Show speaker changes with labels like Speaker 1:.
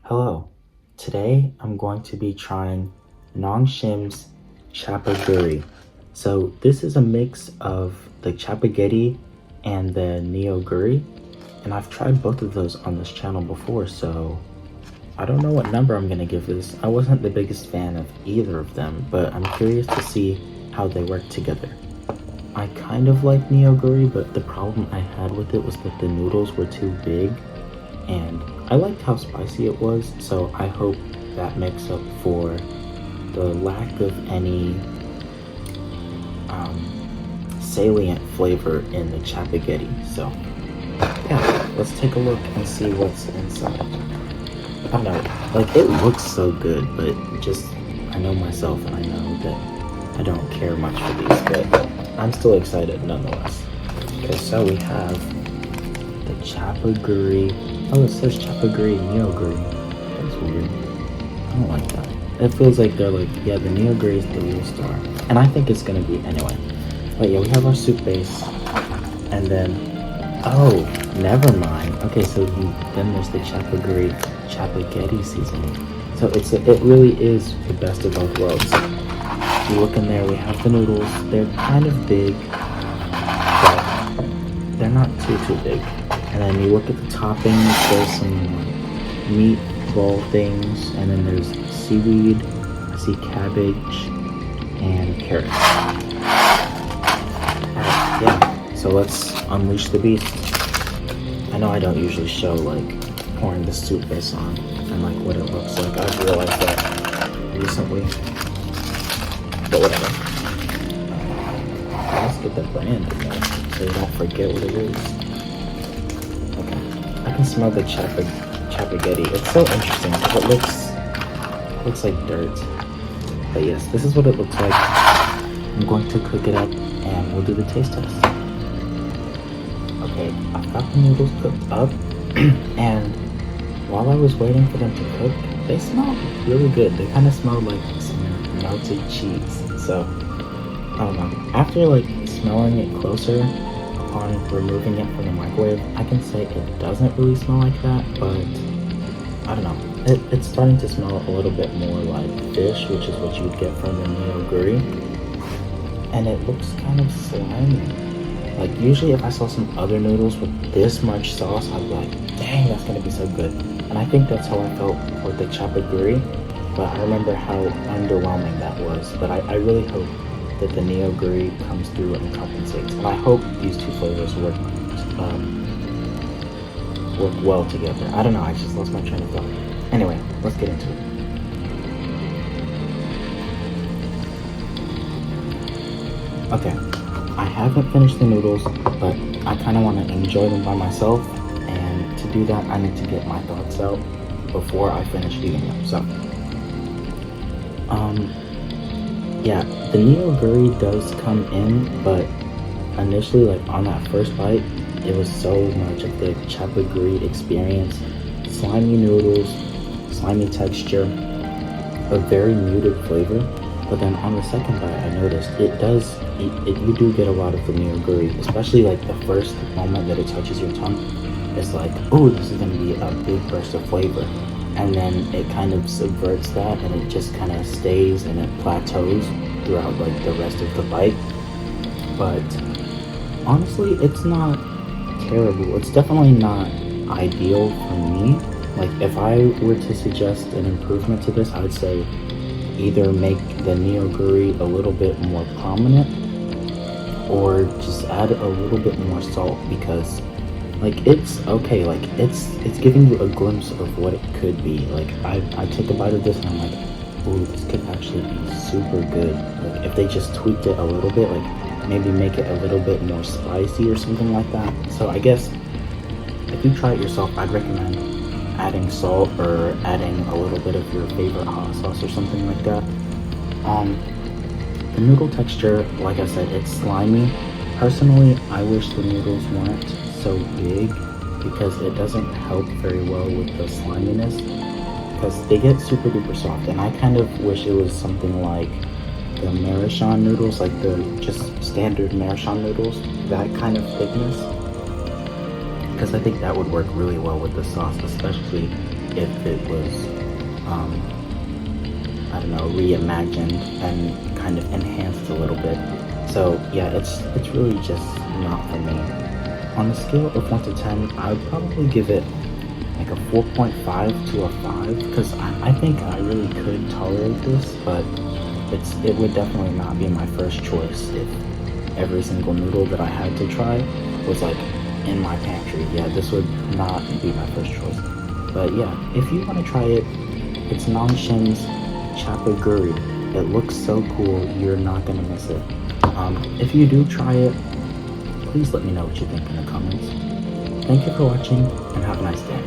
Speaker 1: Hello. Today I'm going to be trying Nongshim's Chapaguri. So this is a mix of the Chapaguri and the Neoguri, and I've tried both of those on this channel before, so I don't know what number I'm gonna give this. I wasn't the biggest fan of either of them, but I'm curious to see how they work together. I kind of like Neoguri, but the problem I had with it was that the noodles were too big, and I liked how spicy it was, so I hope that makes up for the lack of any salient flavor in the Chapaguri. So yeah, let's take a look and see what's inside. I don't know, like it looks so good, but just I know myself and I know that I don't care much for these, but I'm still excited nonetheless. Okay, so we have the Chapaguri. Oh, it says Chapaguri Neoguri. That's weird. I don't like that. It feels like they're like, yeah, the Neoguri is the real star. And I think it's gonna be anyway. But yeah, we have our soup base. And then, oh, never mind. Okay, so then there's the Chapaguri Chapaguri seasoning. So it really is the best of both worlds. If you look in there, we have the noodles. They're kind of big, but they're not too big. And then you look at the toppings, there's some meatball things, and then there's seaweed, I see cabbage, and carrots. Alright, yeah, so let's unleash the beast. I know I don't usually show like pouring the soup base on and like what it looks like. I've realized that recently, but whatever. Let's get the brand in there so you don't forget what it is. I can smell the Chapaguri. It's so interesting because it looks like dirt. But yes, this is what it looks like. I'm going to cook it up and we'll do the taste test. Okay, I've got the noodles cooked up and while I was waiting for them to cook, they smelled really good. They kind of smelled like some melted cheese. So, I don't know. After like smelling it closer, upon removing it from the microwave, I can say it doesn't really smell like that, but I don't know. It's starting to smell a little bit more like fish, which is what you would get from the Neoguri. And it looks kind of slimy. Like usually if I saw some other noodles with this much sauce, I'd be like, dang, that's gonna be so good. And I think that's how I felt with the Chapaguri, but I remember how underwhelming that was. But I really hope that the Neoguri comes through and compensates. And I hope these two flavors work well together. I don't know, I just lost my train of thought. Anyway, let's get into it. Okay, I haven't finished the noodles, but I kind of want to enjoy them by myself, and to do that, I need to get my thoughts out before I finish eating them. So, yeah, the Neoguri does come in, but initially, like on that first bite, it was so much of the Chapaguri experience. Slimy noodles, slimy texture, a very muted flavor. But then on the second bite, I noticed you do get a lot of the Neoguri, especially like the first moment that it touches your tongue. It's like, oh, this is gonna be a big burst of flavor. And then it kind of subverts that and it just kind of stays and it plateaus throughout like the rest of the bite. But honestly, it's not terrible. It's definitely not ideal for me. Like if I were to suggest an improvement to this, I would say either make the Neoguri a little bit more prominent or just add a little bit more salt, because like it's okay, like it's giving you a glimpse of what it could be. Like I took a bite of this and I'm like, ooh, this could actually be super good. Like if they just tweaked it a little bit, like maybe make it a little bit more spicy or something like that. So I guess if you try it yourself, I'd recommend adding salt or adding a little bit of your favorite hot sauce or something like that. The noodle texture, like I said, it's slimy. Personally, I wish the noodles weren't so big because it doesn't help very well with the sliminess, because they get super duper soft, and I kind of wish it was something like the Maruchan noodles, like the just standard Maruchan noodles, that kind of thickness, because I think that would work really well with the sauce, especially if it was, I don't know, reimagined and kind of enhanced a little bit. So yeah, it's really just not for me. On a scale of 1 to 10, I would probably give it like a 4.5 to a 5 because I think I really could tolerate this, but it would definitely not be my first choice if every single noodle that I had to try was like in my pantry. Yeah, this would not be my first choice. But yeah, if you want to try it, it's Nongshim's Chapaguri. It looks so cool, you're not gonna miss it. If you do try it, please let me know what you think in the comments. Thank you for watching and have a nice day.